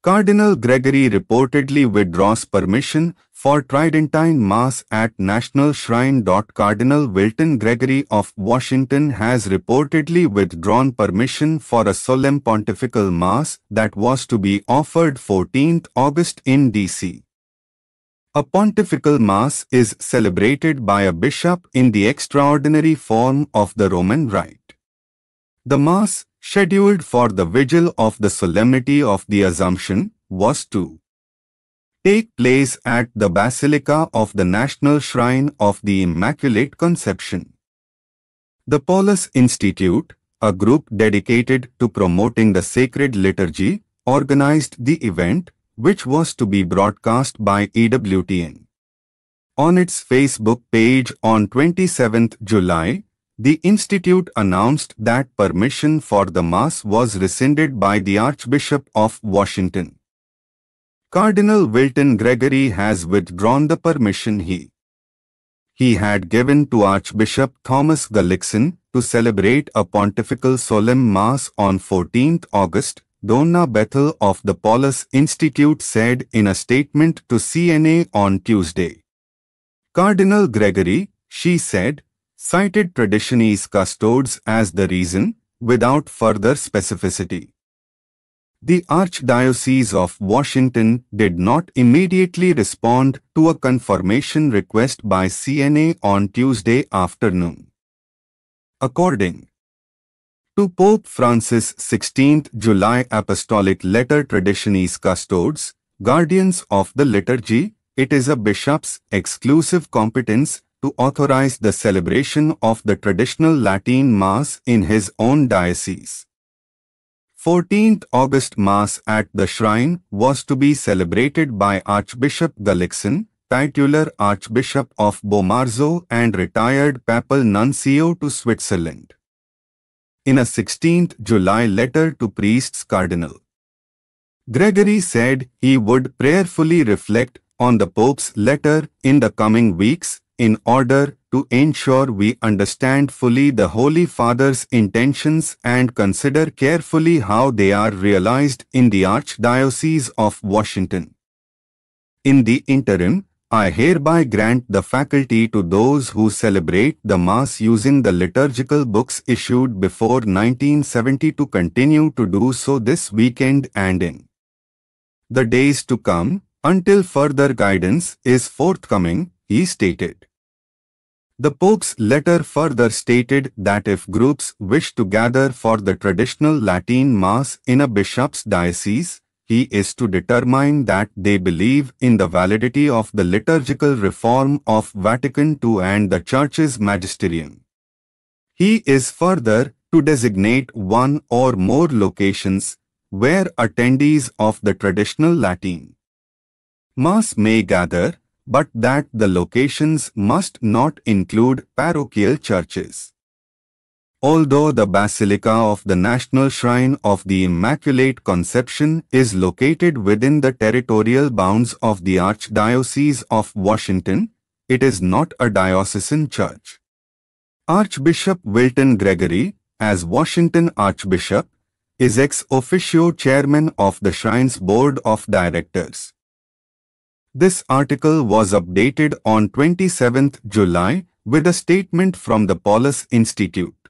Cardinal Gregory reportedly withdraws permission for Tridentine Mass at National Shrine. Cardinal Wilton Gregory of Washington has reportedly withdrawn permission for a solemn pontifical Mass that was to be offered 14th August in D.C. A pontifical Mass is celebrated by a bishop in the extraordinary form of the Roman Rite. The Mass, scheduled for the vigil of the Solemnity of the Assumption, was to take place at the Basilica of the National Shrine of the Immaculate Conception. The Paulus Institute, a group dedicated to promoting the sacred liturgy, organized the event, which was to be broadcast by EWTN. On its Facebook page on 27 July, the Institute announced that permission for the Mass was rescinded by the Archbishop of Washington. Cardinal Wilton Gregory has withdrawn the permission he had given to Archbishop Thomas Gullickson to celebrate a pontifical solemn Mass on 14th August, Donna Bethel of the Paulus Institute said in a statement to CNA on Tuesday. Cardinal Gregory, she said, cited Traditionis Custodes as the reason, without further specificity. The Archdiocese of Washington did not immediately respond to a confirmation request by CNA on Tuesday afternoon. According to Pope Francis' 16th July Apostolic Letter Traditionis Custodes, Guardians of the Liturgy, it is a bishop's exclusive competence to authorize the celebration of the traditional Latin Mass in his own diocese. 14th August Mass at the Shrine was to be celebrated by Archbishop Gullickson, titular Archbishop of Bomarzo and retired Papal Nuncio to Switzerland. In a 16th July letter to priests, Cardinal Gregory said he would prayerfully reflect on the Pope's letter in the coming weeks in order to ensure we understand fully the Holy Father's intentions and consider carefully how they are realized in the Archdiocese of Washington. In the interim, I hereby grant the faculty to those who celebrate the Mass using the liturgical books issued before 1970 to continue to do so this weekend and in the days to come, until further guidance is forthcoming, he stated. The Pope's letter further stated that if groups wish to gather for the traditional Latin Mass in a bishop's diocese, he is to determine that they believe in the validity of the liturgical reform of Vatican II and the Church's magisterium. He is further to designate one or more locations where attendees of the traditional Latin Mass may gather, but that the locations must not include parochial churches. Although the Basilica of the National Shrine of the Immaculate Conception is located within the territorial bounds of the Archdiocese of Washington, it is not a diocesan church. Archbishop Wilton Gregory, as Washington Archbishop, is ex officio chairman of the Shrine's Board of Directors. This article was updated on 27 July with a statement from the Paulus Institute.